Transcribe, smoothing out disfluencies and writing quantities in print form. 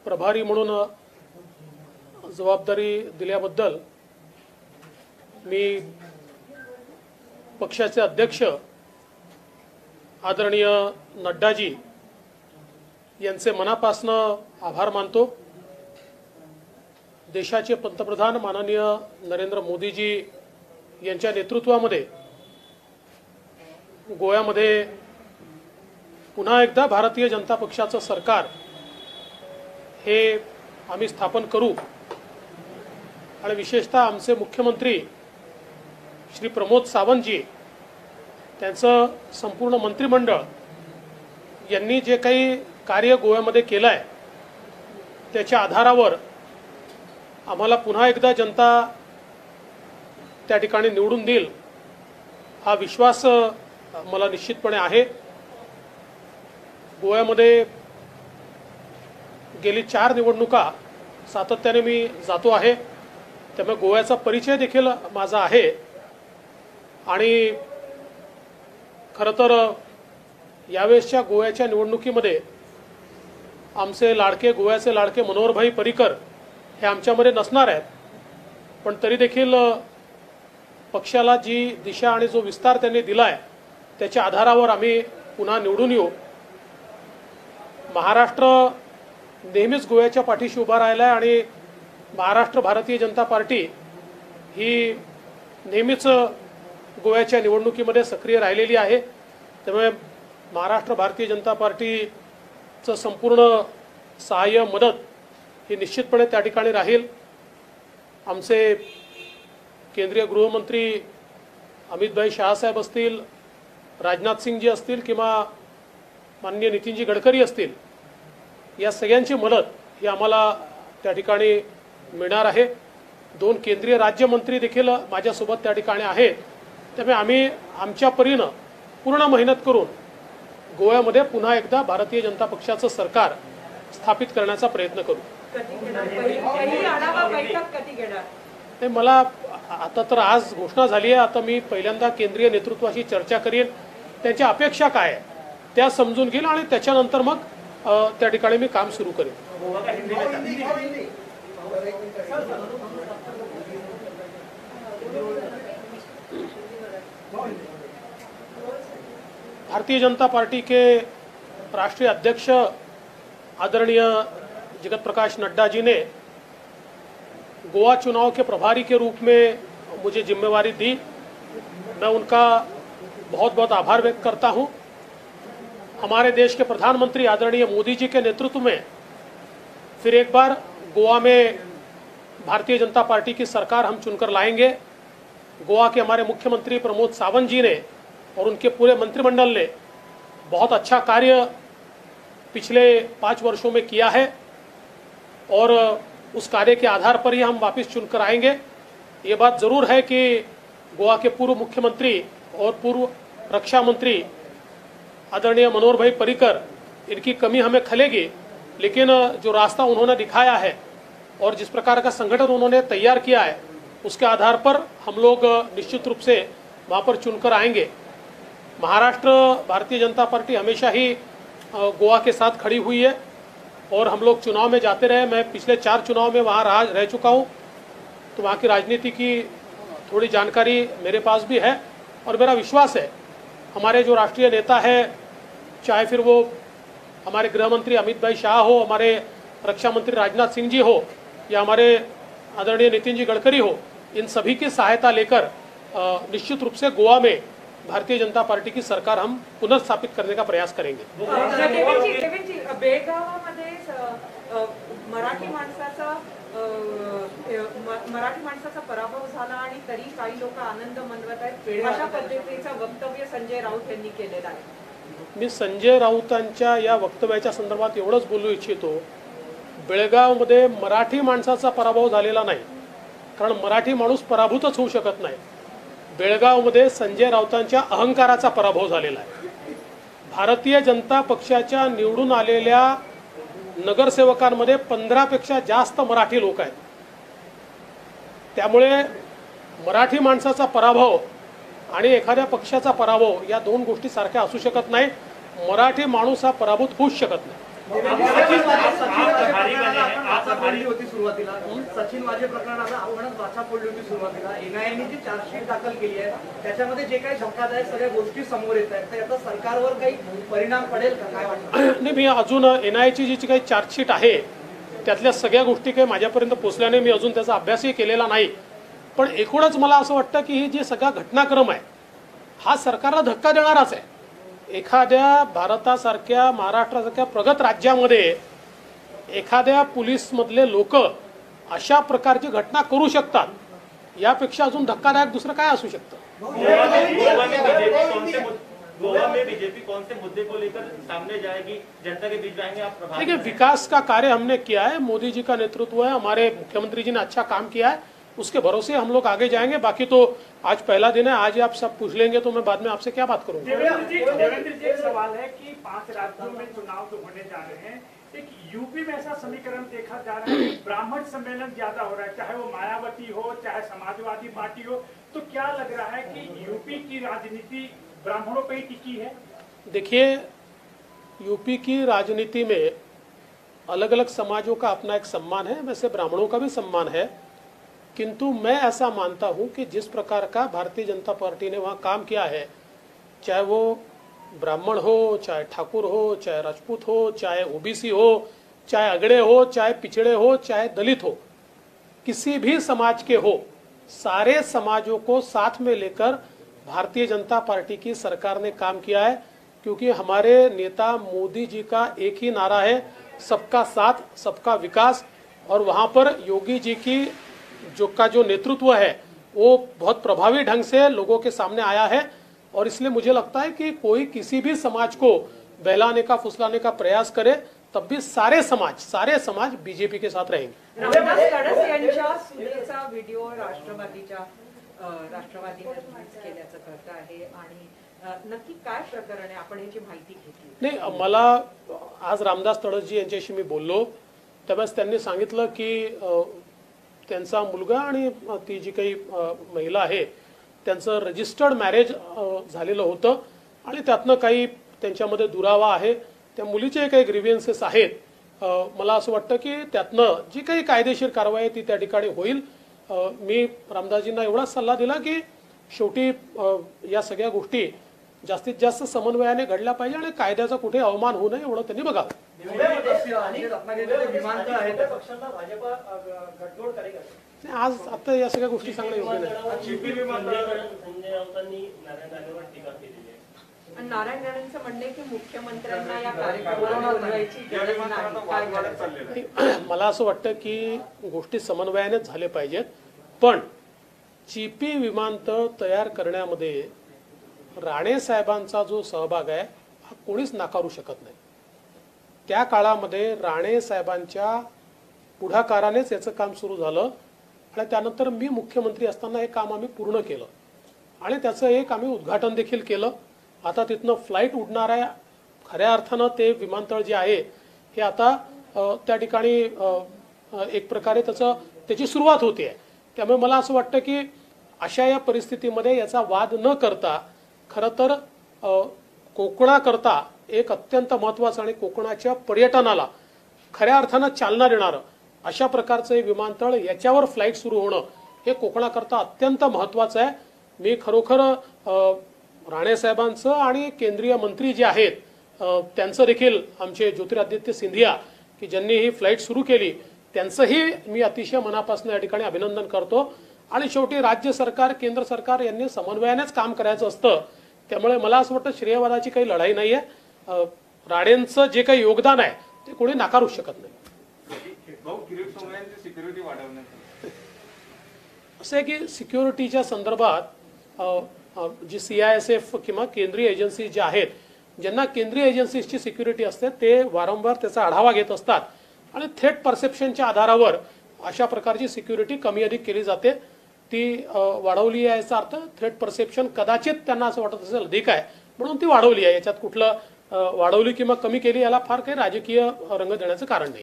प्रभारी म्हणून जबाबदारी दिल्याबद्दल मी पक्षाचे अध्यक्ष आदरणीय नड्डाजी यांचे मनापासून आभार मानतो। देशाचे पंतप्रधान माननीय नरेंद्र मोदीजी यांच्या नेतृत्वामध्ये गोव्यामध्ये पुन्हा एकदा भारतीय जनता पक्षाचं सरकार हे आम्ही स्थापन करू आणि विशेषतः आमचे मुख्यमंत्री श्री प्रमोद सावंतजी त्यांचं संपूर्ण मंत्रिमंडळ यांनी जे काही कार्य गोव्यामध्ये केलं आहे त्याच्या आधारावर आम्हाला पुन्हा एकदा जनता त्या ठिकाणी निवडून देईल हा विश्वास मला निश्चितपणे आहे। गोव्यामध्ये गेली 4 निवडणुका सातत्याने मी जातो आहे, त्यामुळे गोव्याचा परिचय देखील माझा आहे आणि खरं तर यावेळेसच्या गोव्याच्या निवडणुकीमध्ये आमचे लाडके गोव्याचे लाडके मनोहरभाई पर्रिकर हे आमच्यामध्ये नसणार आहेत, पण तरी देखील पक्षाला जी दिशा आणि जो विस्तार त्यांनी दिला आहे त्याच्या आधारावर आम्ही पुन्हा निवडून येऊ। महाराष्ट्र नेहमीच गोव्याच्या पाठीशी उभा राहिला आहे आणि महाराष्ट्र भारतीय जनता पार्टी ही नेहमीच गोव्याच्या निवडणुकीमध्ये सक्रिय राहिलेली आहे, त्यामुळे महाराष्ट्र भारतीय जनता पार्टीचं संपूर्ण सहाय्य मदत ही निश्चितपणे त्या ठिकाणी राहील। आमचे केंद्रीय गृहमंत्री अमितभाई शहासाहेब असतील, राजनाथ सिंगजी असतील किंवा माननीय नितीनजी गडकरी असतील, या सगळ्यांची मदत ही आम्हाला त्या ठिकाणी मिळणार आहे। 2 केंद्रीय राज्यमंत्री देखील माझ्यासोबत त्या ठिकाणी आहेत, त्यामुळे आम्ही आमच्या परीने पूर्ण मेहनत करून गोव्यामध्ये पुन्हा एकदा भारतीय जनता पक्षाचं सरकार स्थापित करण्याचा प्रयत्न करू। मला आता तर आज घोषणा झाली आहे, आता मी पहिल्यांदा केंद्रीय नेतृत्वाशी चर्चा करीन, त्यांच्या अपेक्षा काय आहे त्या समजून घेईल आणि त्याच्यानंतर मग त्या ठिकाणी मी काम सुरू करेन। भारतीय जनता पार्टी के राष्ट्रीय अध्यक्ष आदरणीय जगत प्रकाश नड्डा जी ने गोवा चुनाव के प्रभारी के रूप में मुझे जिम्मेवारी दी। मैं उनका बहुत बहुत आभार व्यक्त करता हूं। हमारे देश के प्रधानमंत्री आदरणीय मोदी जी के नेतृत्व में फिर एक बार गोवा में भारतीय जनता पार्टी की सरकार हम चुनकर लाएंगे। गोवा के हमारे मुख्यमंत्री प्रमोद सावंत जी ने और उनके पूरे मंत्रिमंडल ने बहुत अच्छा कार्य पिछले 5 वर्षों में किया है और उस कार्य के आधार पर ही हम वापस चुनकर आएंगे। ये बात ज़रूर है कि गोवा के पूर्व मुख्यमंत्री और पूर्व रक्षा मंत्री आदरणीय मनोहर भाई पर्रिकर, इनकी कमी हमें खलेगी, लेकिन जो रास्ता उन्होंने दिखाया है और जिस प्रकार का संगठन उन्होंने तैयार किया है उसके आधार पर हम लोग निश्चित रूप से वहाँ पर चुनकर आएंगे। महाराष्ट्र भारतीय जनता पार्टी हमेशा ही गोवा के साथ खड़ी हुई है और हम लोग चुनाव में जाते रहे। मैं पिछले 4 चुनाव में वहाँ रह चुका हूँ, तो वहाँ की राजनीति की थोड़ी जानकारी मेरे पास भी है और मेरा विश्वास है हमारे जो राष्ट्रीय नेता है, चाहे फिर वो हमारे गृह मंत्री अमित भाई शाह हो, हमारे रक्षा मंत्री राजनाथ सिंह जी हो या हमारे आदरणीय नितिन जी गडकरी हो, इन सभी की सहायता लेकर निश्चित रूप से गोवा में भारतीय जनता पार्टी की सरकार हम पुनर्स्थापित करने का प्रयास करेंगे। मराठी माणसाचा पराभव झाला आणि तरी काही लोक आनंद मनवत आहेत, अशा पद्धतीचं वक्तव्य संजय राऊत यांनी केलेलं आहे। मी संजय राऊतांच्या या वक्तव्याच्या संदर्भात एवढंच बोलू इच्छितो, बेळगावमध्ये मराठी माणसाचा पराभव झालेला नाही, कारण मराठी माणूस पराभूतच होऊ शकत नाही। बेळगावमध्ये संजय राऊतांच्या अहंकाराचा पराभव झालेला आहे। भारतीय जनता पक्षाच्या निवडून आलेल्या नगरसेवकांमध्ये 15 पेक्षा जास्त मराठी लोक आहेत, त्यामुळे मराठी माणसाचा पराभव आणि एखाद्या पक्षाचा पराभव या 2 गोष्टी सारख्या असू शकत नाही। मराठी माणूस हा पराभूत होऊच शकत नाही। फोडली होती सुरुवातीला, सचिन वाजे प्रकरणाला आपणच वाचा फोडली होती सुरुवातीला. एनआयएने जी चार्जशीट दाखल केली आहे त्याच्यामध्ये जे काही धक्कादायक सगळ्या गोष्टी समोर येत आहेत, तर याचा सरकारवर काही परिणाम पडेल का, काय वाटतं? नाही, मी अजून एनआयएची जी काही चार्जशीट आहे त्यातल्या सगळ्या गोष्टी काही माझ्यापर्यंत पोहोचल्याने मी अजून त्याचा अभ्यासही केलेला नाही. पण एकूणच मला असं वाटतं की ही जी सगळा घटनाक्रम आहे हा सरकारला धक्का देणाराच आहे. एखाद्या भारतासारख्या, महाराष्ट्रासारख्या प्रगत राज्यामध्ये एखाद्या पोलीसमधले लोक अशा प्रकारची घटना करू शकतात, यापेक्षा अजून धक्कादायक दुसरं काय असू शकतं? गोवा में बीजेपी कौन से मुद्दे को लेकर सामने जाएगी, जनता के बीच जाएंगे आप? देखिए, विकास का कार्य हमने किया है, मोदी जी का नेतृत्व है, हमारे मुख्यमंत्री जी ने अच्छा काम किया है, उसके भरोसे हम लोग आगे जाएंगे. बाकी तो आज पहला दिन है, आज आप सब पूछ लेंगे तो मैं बाद में आपसे क्या बात करूंगा. देवेंद्र जी, एक सवाल है कि 5 राज्यों में चुनाव जो होने जा रहे हैं, एक यूपी में ऐसा समीकरण देखा जा रहा है कि ब्राह्मण सम्मेलन ज्यादा हो रहा है, चाहे वो मायावती हो चाहे समाजवादी पार्टी हो. तो क्या लग रहा है कि यूपी की राजनीति ब्राह्मणों पे ही टिकी है? देखिए, यूपी की राजनीति में अलग अलग समाजों का अपना एक सम्मान है, वैसे ब्राह्मणों का भी सम्मान है. किंतु मैं ऐसा मानता हूं कि जिस प्रकार का भारतीय जनता पार्टी ने वहां काम किया है, चाहे वो ब्राह्मण हो, चाहे ठाकुर हो, चाहे राजपूत हो, चाहे ओबीसी हो, चाहे अगड़े हो, चाहे पिछड़े हो, चाहे दलित हो, किसी भी समाज के हो, सारे समाजों को साथ में लेकर भारतीय जनता पार्टी की सरकार ने काम किया है. क्योंकि हमारे नेता मोदी जी का एक ही नारा है, सबका साथ सबका विकास. और वहां पर योगी जी की जो नेतृत्व है वो बहुत प्रभावी ढंग से लोगों के सामने आया है. और इसलिए मुझे लगता है कि कोई किसी भी समाज को बहलाने का, फुसलाने का प्रयास करे, तब भी सारे समाज बीजेपी के साथ रहेंगे. रामदास तडस यांच्या सुनेचा व्हिडिओ राष्ट्रवादीने रिलीज केल्याचं कळतं आहे आणि नक्की काय प्रकरण आहे, आपण याची माहिती घेतली नाही. मला आज रामदास तडसजी यांच्याशी मी बोललो, त्यावेळेस त्यांनी सांगितलं की त्यांचा मुलगा आणि ती जी काही महिला आहे त्यांचं रजिस्टर्ड मॅरेज झालेलं होतं आणि त्यातनं काही त्यांच्यामध्ये दुरावा आहे. त्या मुलीचे काही ग्रीव्हियन्सेस आहेत. मला असं वाटतं की त्यातनं जी काही कायदेशीर कारवाई ती त्या ठिकाणी होईल. मी रामदासजींना एवढाच सल्ला दिला की शेवटी या सगळ्या गोष्टी जास्तीत जास्त समन्वयाने घडल्या पाहिजे आणि कायद्याचा कुठे अवमान होऊ नये एवढं त्यांनी बघावं. विमानतळ आहे त्या पक्षांना भाजपा गठजोड करेगा? आज आता या सगळ्या गोष्टी सांगणं योग्य नाही. संजय राऊतांनी नारायण राणेंवर टीका केलेली आहे. आणि नारायण राणेंचं म्हणणं आहे की मुख्यमंत्र्यांना या कार्यक्रमाला बोलवायची गरज नाही. काय गरज? मला असं वाटतं की गोष्टी समन्वयानेच झाले पाहिजेत. पण चिपी विमानतळ तयार करण्यामध्ये राणे साहेबांचा जो सहभाग आहे हा कोणीच नाकारू शकत नाही. त्या काळामध्ये राणे साहेबांच्या पुढाकारानेच याचं काम सुरू झालं आणि त्यानंतर मी मुख्यमंत्री असताना हे काम आम्ही पूर्ण केलं आणि त्याचं एक आम्ही उद्घाटन देखील केलं. आता तिथनं फ्लाईट उडणार आहे. खऱ्या अर्थानं ते विमानतळ जे आहे हे आता त्या ठिकाणी एक प्रकारे त्याची सुरुवात होते आहे. त्यामुळे मला असं वाटतं की अशा या परिस्थितीमध्ये याचा वाद न करता खरं तर कोकणाकरता एक अत्यंत महत्त्वाचं आणि कोकणाच्या पर्यटनाला खऱ्या अर्थानं चालना देणारं अशा प्रकारचं हे विमानतळ, याच्यावर फ्लाईट सुरू होणं हे कोकणाकरता अत्यंत महत्त्वाचं आहे. मी खरोखर राणे साहेबांचं आणि केंद्रीय मंत्री जे आहेत त्यांचं देखील, आमचे ज्योतिरादित्य सिंधिया की ज्यांनी ही फ्लाईट सुरू केली, त्यांचंही मी अतिशय मनापासून या ठिकाणी अभिनंदन करतो. आणि शेवटी राज्य सरकार, केंद्र सरकार यांनी समन्वयानेच काम करायचं असतं. त्यामुळे मला असं वाटतं श्रेयवादाची काही लढाई नाहीये. राणेंचं जे काही योगदान आहे ते कोणी नाकारू शकत नाही. असं आहे की सिक्युरिटीच्या संदर्भात जी CISF किंवा केंद्रीय एजन्सी ज्या आहेत, ज्यांना केंद्रीय एजन्सीजची सिक्युरिटी असते, ते वारंवार त्याचा आढावा घेत असतात आणि थ्रेट परसेप्शनच्या आधारावर अशा प्रकारची सिक्युरिटी कमी अधिक केली जाते. ती वाढवली आहे याचा अर्थ थ्रेट परसेप्शन कदाचित त्यांना असं वाटत असेल अधिक आहे म्हणून ती वाढवली आहे. याच्यात कुठलं वाढवली किंवा कमी केली याला फार काही राजकीय रंग देण्याचं कारण नाही.